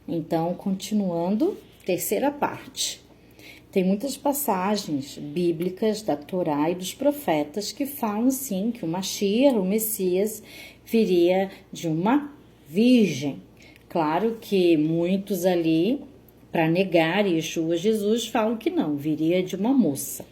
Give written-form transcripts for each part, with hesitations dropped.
Então, continuando, terceira parte. Tem muitas passagens bíblicas da Torá e dos profetas que falam, sim, que o Mashiach, o Messias, viria de uma virgem. Claro que muitos ali, para negar Yeshua Jesus, falam que não, viria de uma moça.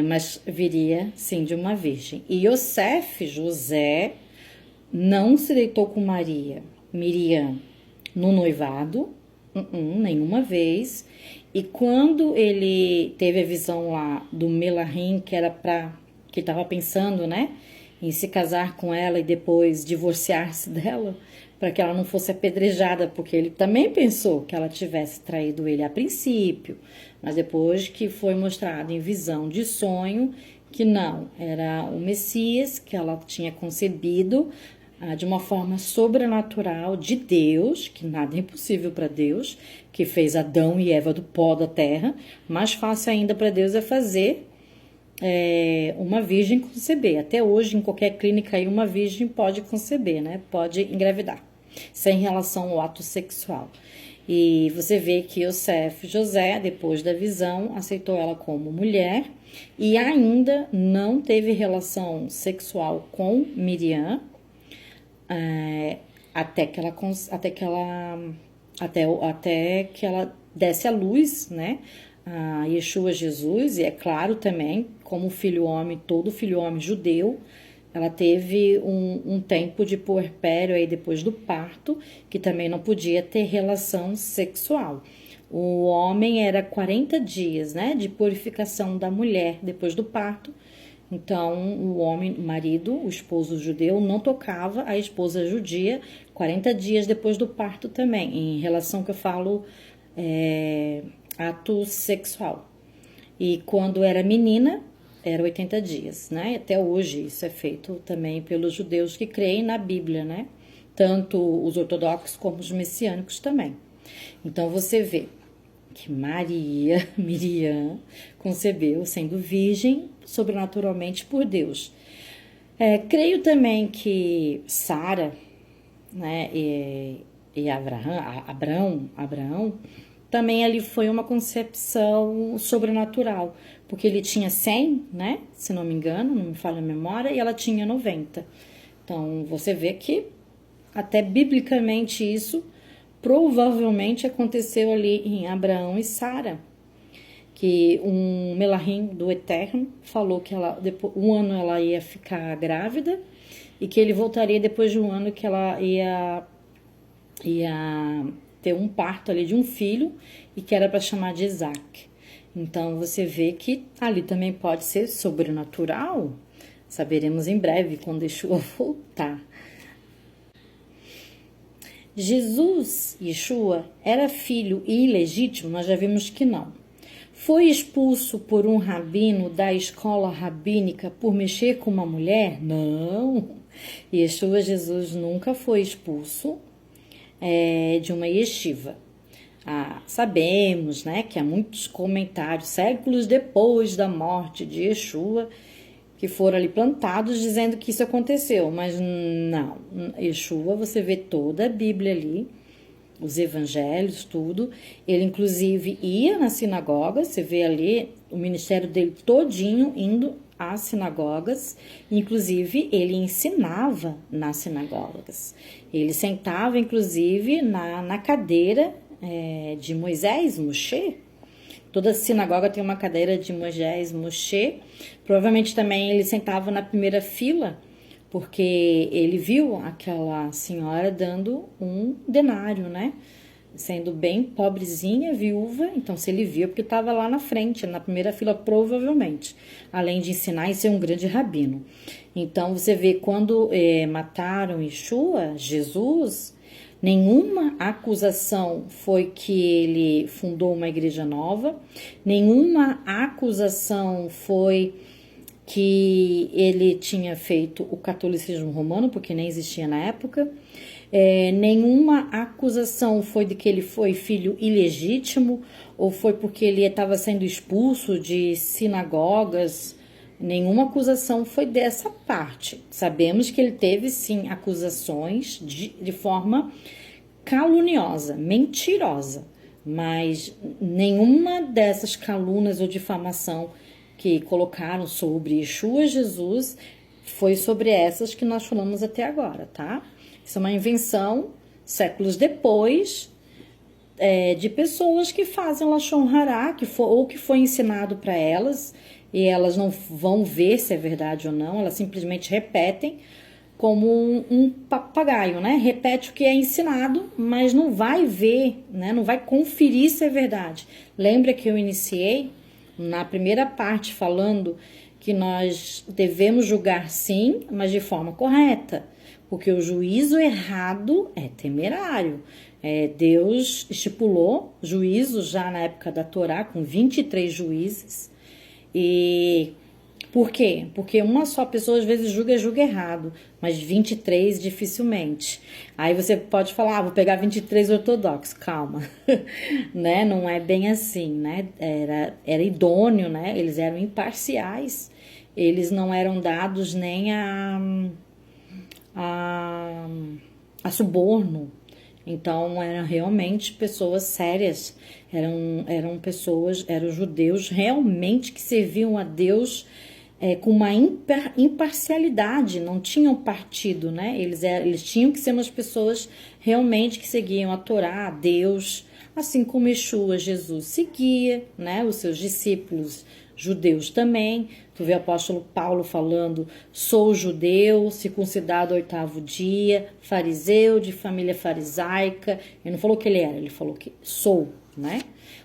Mas viria, sim, de uma virgem. E Yosef, José, não se deitou com Miriam, no noivado, nenhuma vez. E quando ele teve a visão lá do Melahim, que estava pensando, né, em se casar com ela e depois divorciar-se dela, para que ela não fosse apedrejada, porque ele também pensou que ela tivesse traído ele a princípio, mas depois que foi mostrado em visão de sonho que não, era o Messias que ela tinha concebido de uma forma sobrenatural de Deus, que nada é impossível para Deus, que fez Adão e Eva do pó da terra. Mais fácil ainda para Deus é fazer uma virgem conceber. Até hoje, em qualquer clínica aí, uma virgem pode conceber, né? Pode engravidar, sem relação ao ato sexual. E você vê que Yosef, José, depois da visão, aceitou ela como mulher e ainda não teve relação sexual com Miriam, até que ela desse à luz, né, a Yeshua Jesus. E é claro também, como filho homem, todo filho homem judeu, ela teve um tempo de puerpério aí depois do parto, que também não podia ter relação sexual. O homem era 40 dias, né, de purificação da mulher depois do parto. Então, o homem, o marido, o esposo judeu, não tocava a esposa judia 40 dias depois do parto também, em relação que eu falo ato sexual. E quando era menina, era 80 dias, né? Até hoje isso é feito também pelos judeus que creem na Bíblia, né? Tanto os ortodoxos como os messiânicos também. Então, você vê que Miriam, concebeu sendo virgem sobrenaturalmente por Deus. Creio também que Sara, né, e Abraão, também ali foi uma concepção sobrenatural, porque ele tinha 100, né, se não me engano, não me falha a memória, e ela tinha 90. Então, você vê que até biblicamente isso provavelmente aconteceu ali em Abraão e Sara, que um Melahim do Eterno falou que depois, um ano ela ia ficar grávida e que ele voltaria depois de um ano, que ela ia ter um parto ali de um filho e que era para chamar de Isaac. Então você vê que ali também pode ser sobrenatural. Saberemos em breve quando Yeshua voltar. Yeshua, era filho ilegítimo? Nós já vimos que não. Foi expulso por um rabino da escola rabínica por mexer com uma mulher? Não. Yeshua Jesus nunca foi expulso de uma yeshiva. Sabemos, né, que há muitos comentários, séculos depois da morte de Yeshua, que foram ali plantados dizendo que isso aconteceu, mas não. Yeshua, você vê toda a Bíblia ali, os evangelhos, tudo. Ele, inclusive, ia na sinagoga, você vê ali o ministério dele todinho indo às sinagogas. Inclusive, ele ensinava nas sinagogas. Ele sentava, inclusive, na cadeira de Moisés, Moshe. Toda sinagoga tem uma cadeira de Moisés, Moshe. Provavelmente também ele sentava na primeira fila, porque ele viu aquela senhora dando um denário, né? Sendo bem pobrezinha, viúva. Então, se ele viu, porque estava lá na frente, na primeira fila, provavelmente. Além de ensinar e ser um grande rabino. Então, você vê, quando mataram Yeshua, Jesus, nenhuma acusação foi que ele fundou uma igreja nova. Nenhuma acusação foi que ele tinha feito o catolicismo romano, porque nem existia na época. Nenhuma acusação foi de que ele foi filho ilegítimo, ou foi porque ele estava sendo expulso de sinagogas. Nenhuma acusação foi dessa parte. Sabemos que ele teve, sim, acusações de forma caluniosa, mentirosa, mas nenhuma dessas calunas ou difamação que colocaram sobre Yeshua Jesus foi sobre essas que nós falamos até agora, tá? Isso é uma invenção, séculos depois, de pessoas que fazem Lashon Hará, ou que foi ensinado para elas, e elas não vão ver se é verdade ou não, elas simplesmente repetem como um papagaio, né? Repete o que é ensinado, mas não vai ver, né? Não vai conferir se é verdade. Lembra que eu iniciei na primeira parte falando que nós devemos julgar sim, mas de forma correta, porque o juízo errado é temerário. Deus estipulou juízo já na época da Torá, com 23 juízes. E por quê? Porque uma só pessoa às vezes julga errado, mas 23 dificilmente. Aí você pode falar, vou pegar 23 ortodoxos, calma, né? Não é bem assim, né? Era idôneo, né? Eles eram imparciais, eles não eram dados nem a suborno. Então eram realmente pessoas sérias, eram judeus realmente que serviam a Deus com uma imparcialidade, não tinham partido, né? Eles tinham que ser umas pessoas realmente que seguiam a Torá, a Deus, assim como Yeshua, Jesus, seguia, né? Os seus discípulos judeus também. Tu vê o apóstolo Paulo falando, sou judeu, circuncidado ao 8º dia, fariseu, de família farisaica. Ele não falou que ele era, ele falou que sou, né?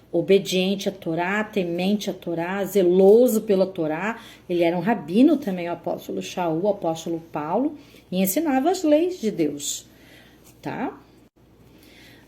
Obediente à Torá, temente à Torá, zeloso pela Torá. Ele era um rabino também, o apóstolo Shaul, o apóstolo Paulo, e ensinava as leis de Deus, tá?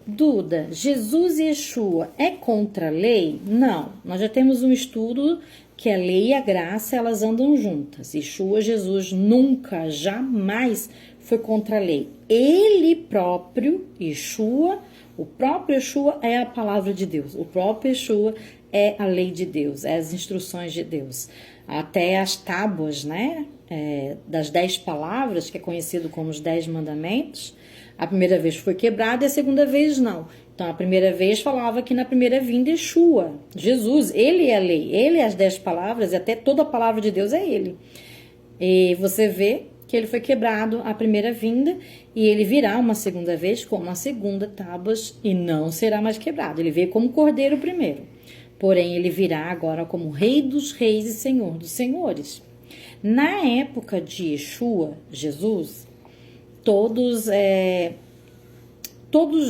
Duda, Jesus e Yeshua é contra a lei? Não, nós já temos um estudo que a lei e a graça, elas andam juntas. Yeshua, Jesus, nunca, jamais foi contra a lei. Ele próprio, Yeshua, o próprio Yeshua é a palavra de Deus. O próprio Yeshua é a lei de Deus, é as instruções de Deus. Até as tábuas, né, das 10 palavras, que é conhecido como os 10 mandamentos, a primeira vez foi quebrada e a segunda vez não. Então, a primeira vez falava que na primeira vinda, Yeshua, Jesus, ele é a lei, ele é as 10 palavras, e até toda a palavra de Deus é ele. E você vê que ele foi quebrado a primeira vinda e ele virá uma segunda vez como a segunda tábuas e não será mais quebrado. Ele veio como cordeiro primeiro, porém ele virá agora como Rei dos Reis e Senhor dos Senhores. Na época de Yeshua, Jesus, todos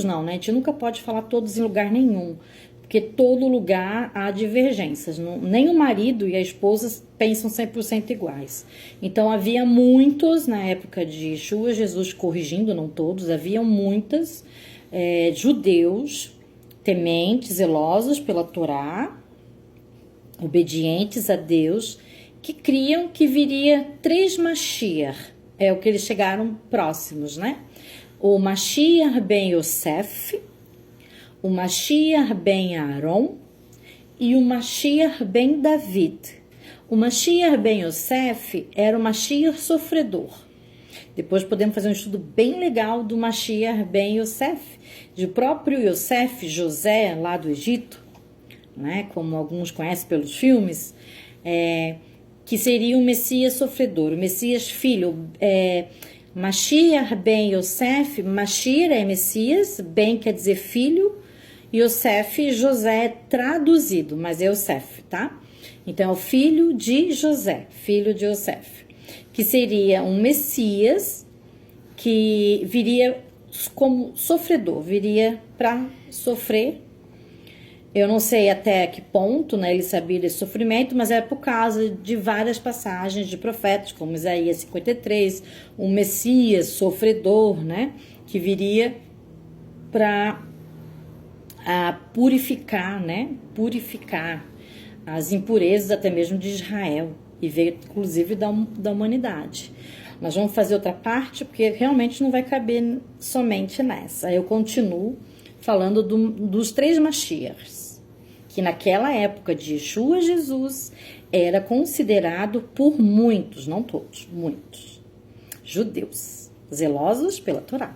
não, né? A gente nunca pode falar todos em lugar nenhum, porque todo lugar há divergências. Nem o marido e a esposa pensam 100% iguais. Então, havia muitos, na época de Yeshua, Jesus corrigindo, não todos, havia muitos judeus tementes, zelosos pela Torá, obedientes a Deus, que criam que viria 3 Mashiach. É o que eles chegaram próximos, né? O Mashiach ben Yosef, o Mashiach ben Aaron e o Mashiach ben David. O Mashiach ben Yosef era o Mashiach sofredor. Depois podemos fazer um estudo bem legal do Mashiach ben Yosef, de próprio Yosef, José, lá do Egito, né? Como alguns conhecem pelos filmes, que seria o Messias sofredor, o Messias filho. Mashiach ben Yosef, Mashiach é Messias, ben quer dizer filho, Yosef, José é traduzido, mas é Yosef, tá? Então é o filho de José, filho de Yosef, que seria um Messias que viria como sofredor, viria para sofrer. Eu não sei até que ponto, né, ele sabia desse sofrimento, mas é por causa de várias passagens de profetas, como Isaías 53, um Messias sofredor, né, que viria para purificar, né, purificar as impurezas até mesmo de Israel, e veio inclusive da humanidade. Nós vamos fazer outra parte, porque realmente não vai caber somente nessa. Aí eu continuo falando dos 3 Mashiachs, que naquela época de Yeshua Jesus era considerado por muitos, não todos, muitos, judeus, zelosos pela Torá.